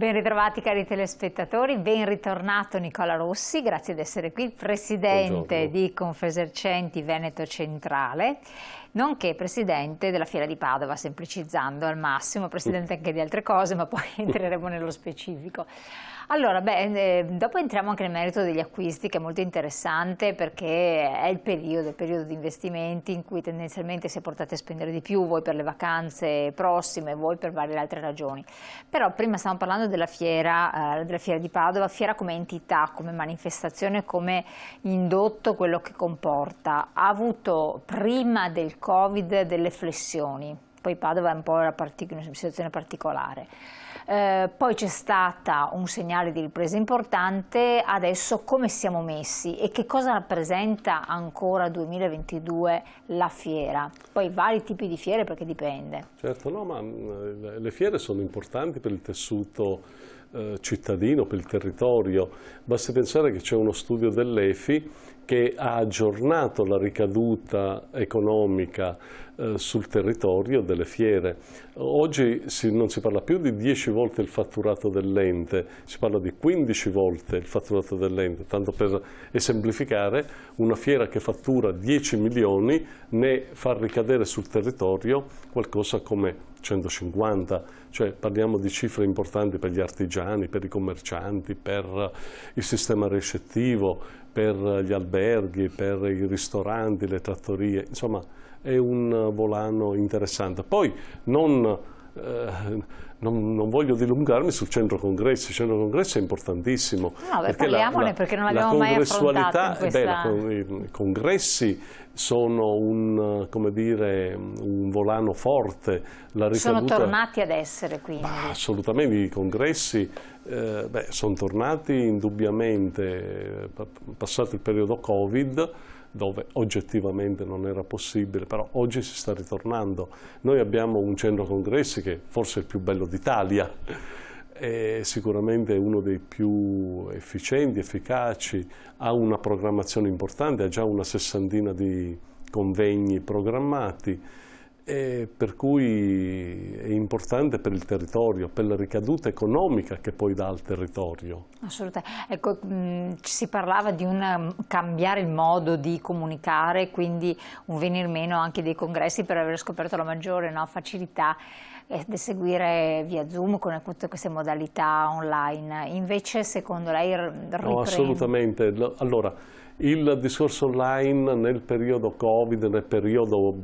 Ben ritrovati cari telespettatori, ben ritornato Nicola Rossi, grazie di essere qui, presidente di Confesercenti Veneto Centrale, nonché presidente della Fiera di Padova, semplicizzando al massimo, presidente anche di altre cose, ma poi entreremo nello specifico. Allora, dopo entriamo anche nel merito degli acquisti, che è molto interessante perché è il periodo di investimenti in cui tendenzialmente si è portati a spendere di più, voi per le vacanze prossime, voi per varie altre ragioni. Però prima stavamo parlando della Fiera di Padova, Fiera come entità, come manifestazione, come indotto, quello che comporta. Ha avuto prima del Covid delle flessioni, poi Padova è un po' una situazione particolare. Poi c'è stata un segnale di ripresa importante, adesso come siamo messi e che cosa rappresenta ancora 2022 la fiera? Poi vari tipi di fiere perché dipende. Certo, no, ma le fiere sono importanti per il tessuto cittadino, per il territorio. Basti pensare che c'è uno studio dell'EFI che ha aggiornato la ricaduta economica sul territorio delle fiere. Oggi non si parla più di 10 volte il fatturato dell'ente, si parla di 15 volte il fatturato dell'ente, tanto per esemplificare, una fiera che fattura 10 milioni ne fa ricadere sul territorio qualcosa come 150, cioè parliamo di cifre importanti per gli artigiani, per i commercianti, per il sistema ricettivo, per gli alberghi, per i ristoranti, le trattorie, insomma è un volano interessante. Poi non voglio dilungarmi sul centro congressi, il centro congressi è importantissimo. No, parliamone perché non l'abbiamo mai affrontato in questa... I congressi sono un volano forte. Sono tornati ad essere quindi? Assolutamente, i congressi sono tornati indubbiamente, passato il periodo Covid, dove oggettivamente non era possibile, però oggi si sta ritornando. Noi abbiamo un centro congressi che forse è il più bello d'Italia, è sicuramente uno dei più efficienti, efficaci, ha una programmazione importante, ha già una 60ina di convegni programmati, per cui è importante per il territorio, per la ricaduta economica che poi dà al territorio. Assolutamente. Ecco, si parlava di cambiare il modo di comunicare, quindi un venir meno anche dei congressi per aver scoperto la maggiore facilità di seguire via Zoom con tutte queste modalità online. Invece secondo lei riprende? No, assolutamente. Allora, il discorso online nel periodo Covid, nel periodo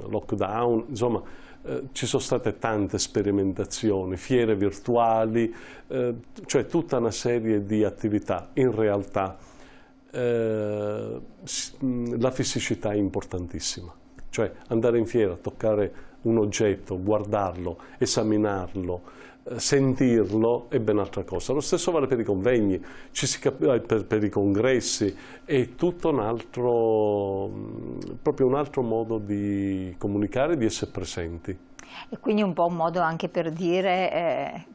lockdown, insomma, ci sono state tante sperimentazioni, fiere virtuali, cioè tutta una serie di attività. In realtà la fisicità è importantissima, cioè andare in fiera, toccare un oggetto, guardarlo, esaminarlo, sentirlo è ben altra cosa. Lo stesso vale per i convegni, per i congressi, è tutto proprio un altro modo di comunicare, di essere presenti. E quindi un po' un modo anche per dire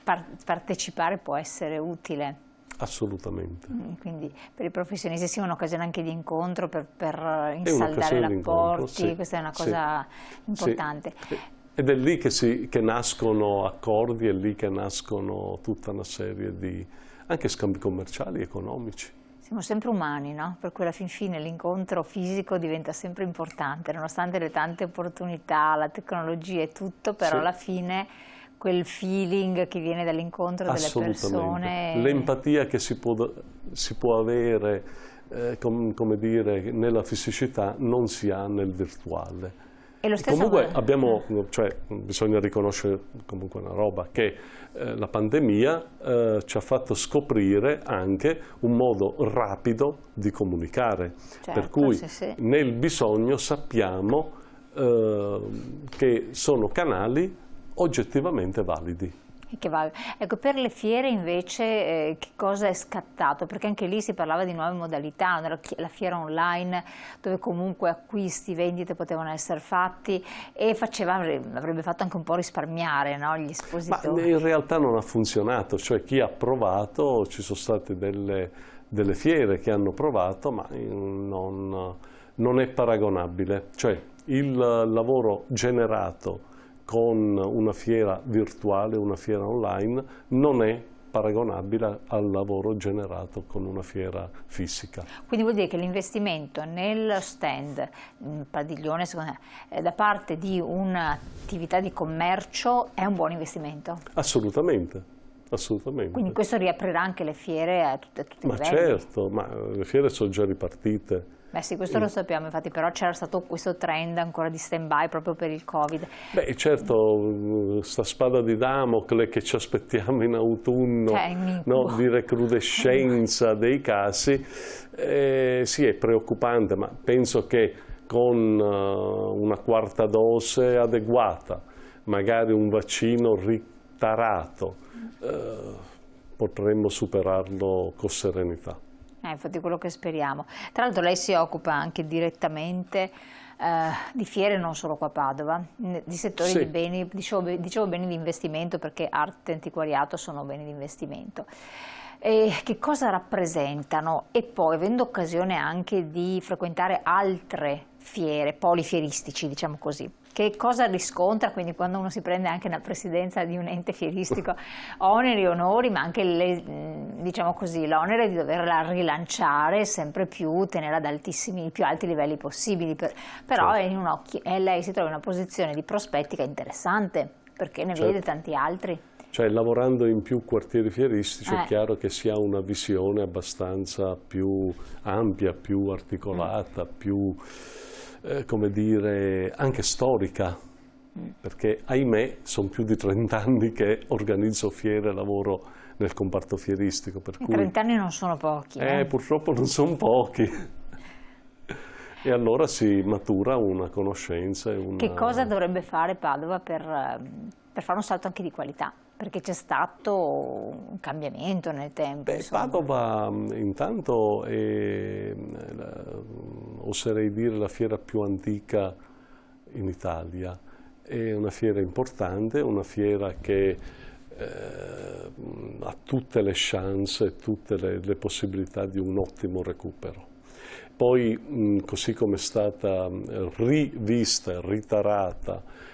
partecipare può essere utile. Assolutamente. Quindi per i professionisti sia un'occasione anche di incontro per insaldare rapporti, sì, questa è una cosa importante. Sì. Ed è lì che nascono accordi, è lì che nascono tutta una serie di anche scambi commerciali, economici. Siamo sempre umani, no? Per cui alla fin fine l'incontro fisico diventa sempre importante, nonostante le tante opportunità, la tecnologia e tutto, però alla fine quel feeling che viene dall'incontro delle persone. L'empatia che si può avere, come dire, nella fisicità non si ha nel virtuale. E lo stesso comunque bisogna riconoscere comunque una roba, che la pandemia ci ha fatto scoprire anche un modo rapido di comunicare, per cui nel bisogno sappiamo che sono canali oggettivamente validi. Ecco, per le fiere invece che cosa è scattato? Perché anche lì si parlava di nuove modalità, la fiera online dove comunque acquisti, vendite potevano essere fatti e avrebbe fatto anche un po' risparmiare, no, gli espositori. Ma in realtà non ha funzionato, cioè chi ha provato, ci sono state delle fiere che hanno provato, ma non è paragonabile, cioè il lavoro generato con una fiera virtuale, una fiera online, non è paragonabile al lavoro generato con una fiera fisica. Quindi vuol dire che l'investimento nel stand, nel padiglione, secondo me, da parte di un'attività di commercio è un buon investimento? Assolutamente, assolutamente. Quindi questo riaprirà anche le fiere a tutti i livelli? Ma certo, ma le fiere sono già ripartite. Beh sì, questo lo sappiamo, infatti, però c'era stato questo trend ancora di stand-by proprio per il Covid. Beh, certo, sta spada di Damocle che ci aspettiamo in autunno, no, di recrudescenza dei casi, sì, è preoccupante, ma penso che con una quarta dose adeguata, magari un vaccino ritarato, potremmo superarlo con serenità. Infatti quello che speriamo. Tra l'altro lei si occupa anche direttamente di fiere, non solo qua a Padova, di settori sì. di beni, dicevo beni di investimento, perché arte e antiquariato sono beni di investimento. E che cosa rappresentano? E poi, avendo occasione anche di frequentare altre fiere, poli fieristici, diciamo così, che cosa riscontra quindi quando uno si prende anche una presidenza di un ente fieristico? Oneri e onori, ma anche diciamo così, l'onere di doverla rilanciare sempre più, tenerla ad più alti livelli possibili. Però certo. Lei si trova in una posizione di prospettica interessante, perché ne vede tanti altri. Cioè, lavorando in più quartieri fieristici è chiaro che si ha una visione abbastanza più ampia, più articolata, più, come dire, anche storica, perché ahimè sono più di 30 anni che organizzo fiere e lavoro nel comparto fieristico. Per cui 30 anni non sono pochi. Purtroppo non sono pochi. E allora si matura una conoscenza. Che cosa dovrebbe fare Padova per fare un salto anche di qualità? Perché c'è stato un cambiamento nel tempo. Padova intanto è, oserei dire, la fiera più antica in Italia. È una fiera importante, una fiera che ha tutte le chance, tutte le possibilità di un ottimo recupero. Poi, così come è stata rivista e ritarata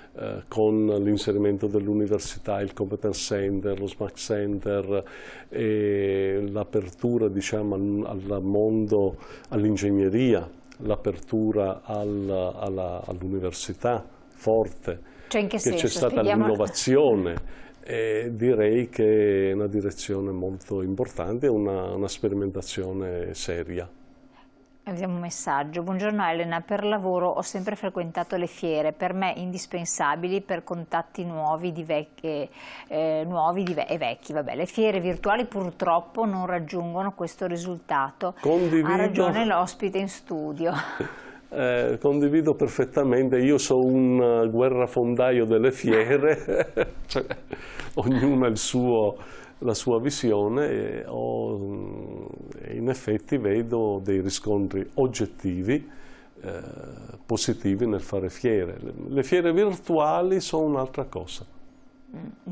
con l'inserimento dell'università, il Competence Center, lo Smart Center e l'apertura, diciamo, al mondo, all'ingegneria, l'apertura all'università forte, cioè in che senso? C'è stata l'innovazione. Direi che è una direzione molto importante, una sperimentazione seria. Abbiamo un messaggio. Buongiorno Elena, per lavoro ho sempre frequentato le fiere, per me indispensabili per contatti nuovi e vecchi. Vabbè, le fiere virtuali purtroppo non raggiungono questo risultato. Condivido. Ha ragione l'ospite in studio. Condivido perfettamente, io sono un guerrafondaio delle fiere, cioè, ognuno ha la sua visione e in effetti vedo dei riscontri oggettivi positivi nel fare fiere. Le fiere virtuali sono un'altra cosa.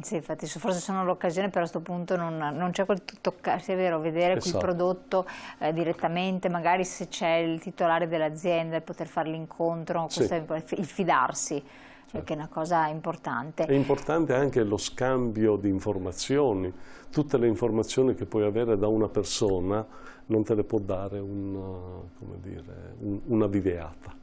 Sì, infatti forse sono l'occasione, però a questo punto non c'è quel toccarsi, è vero, vedere quel prodotto direttamente, magari se c'è il titolare dell'azienda, poter fare l'incontro, il fidarsi. Che è una cosa importante. È importante anche lo scambio di informazioni. Tutte le informazioni che puoi avere da una persona non te le può dare una videata.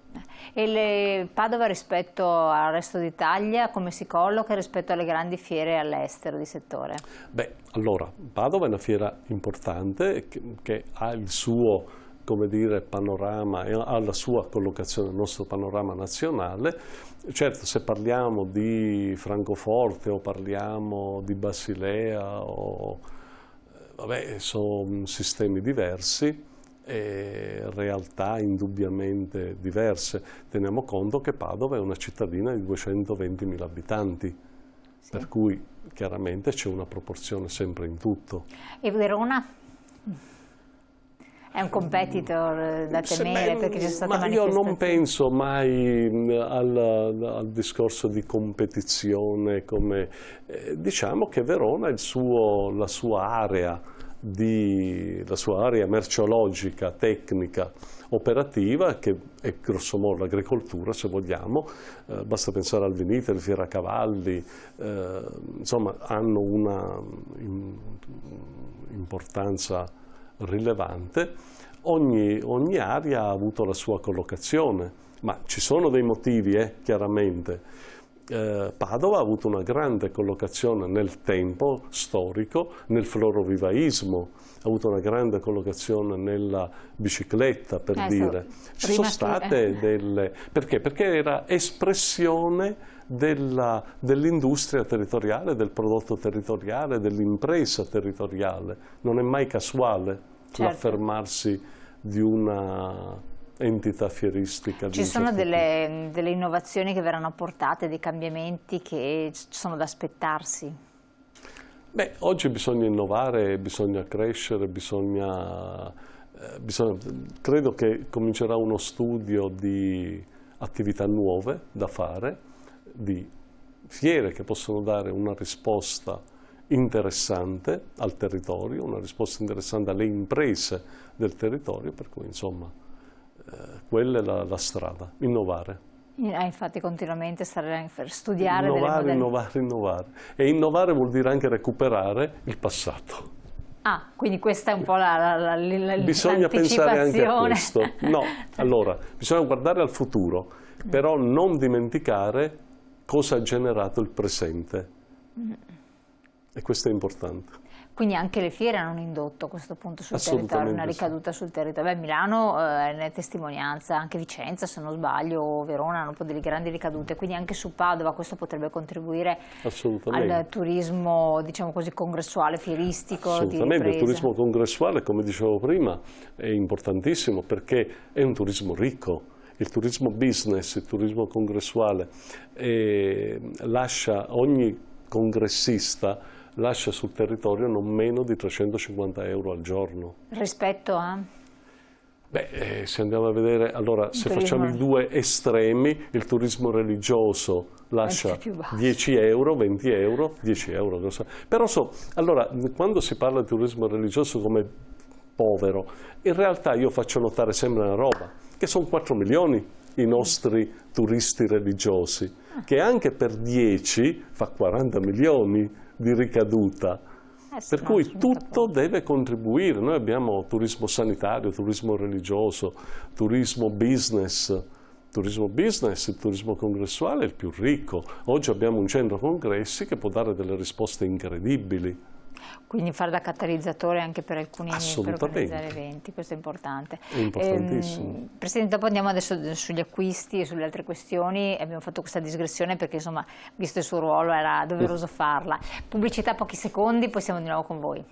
E Padova rispetto al resto d'Italia come si colloca rispetto alle grandi fiere all'estero di settore? Beh, allora, Padova è una fiera importante che ha il suo, come dire, panorama, ha la sua collocazione nel nostro panorama nazionale. Certo, se parliamo di Francoforte o parliamo di Basilea, sono sistemi diversi e realtà indubbiamente diverse. Teniamo conto che Padova è una cittadina di 220.000 abitanti, per cui chiaramente c'è una proporzione sempre in tutto. E Verona? È un competitor da temere perché c'è stata manifestazione? Io non penso mai al discorso di competizione, diciamo che Verona ha la sua area la sua area merceologica, tecnica, operativa, che è grosso modo l'agricoltura, se vogliamo. Basta pensare al Vinitaly, Fieracavalli, insomma hanno una importanza rilevante. Ogni area ha avuto la sua collocazione, ma ci sono dei motivi, chiaramente. Padova ha avuto una grande collocazione nel tempo storico, nel florovivaismo, ha avuto una grande collocazione nella bicicletta, per dire. Ci sono state delle... Perché? Perché era espressione dell'industria territoriale, del prodotto territoriale, dell'impresa territoriale. Non è mai casuale l'affermarsi di una entità fieristica. Ci sono delle innovazioni che verranno apportate, dei cambiamenti che sono da aspettarsi? Beh, oggi bisogna innovare, bisogna crescere, credo che comincerà uno studio di attività nuove da fare, di fiere che possono dare una risposta interessante al territorio, una risposta interessante alle imprese del territorio, per cui insomma quella è la strada, innovare. Infatti continuamente studiare Innovare. E innovare vuol dire anche recuperare il passato. Quindi questa è un po' l'anticipazione. Bisogna pensare anche a questo. No, allora, bisogna guardare al futuro, però non dimenticare cosa ha generato il presente. E questo è importante. Quindi anche le fiere hanno un indotto a questo punto sul territorio, una ricaduta sul territorio. Beh, Milano ne è testimonianza, anche Vicenza se non sbaglio, o Verona hanno un po' delle grandi ricadute, quindi anche su Padova questo potrebbe contribuire al turismo, diciamo così, congressuale, fieristico. Assolutamente, il turismo congressuale, come dicevo prima, è importantissimo perché è un turismo ricco. Il turismo business, il turismo congressuale, ogni congressista lascia sul territorio non meno di 350 euro al giorno. Rispetto a? Beh, se andiamo a vedere, allora se facciamo i due estremi, il turismo religioso lascia 10 euro, 20 euro, 10 euro. Però allora, quando si parla di turismo religioso come povero, in realtà io faccio notare sempre una roba, che sono 4 milioni i nostri turisti religiosi, che anche per 10 fa 40 milioni di ricaduta, per cui tutto deve contribuire. Noi abbiamo turismo sanitario, turismo religioso, turismo business, il turismo congressuale è il più ricco. Oggi abbiamo un centro congressi che può dare delle risposte incredibili. Quindi fare da catalizzatore anche per alcuni, per organizzare eventi, questo è importante. È importantissimo. Presidente, dopo andiamo adesso sugli acquisti e sulle altre questioni. Abbiamo fatto questa digressione perché insomma, visto il suo ruolo, era doveroso farla. Pubblicità, pochi secondi, poi siamo di nuovo con voi.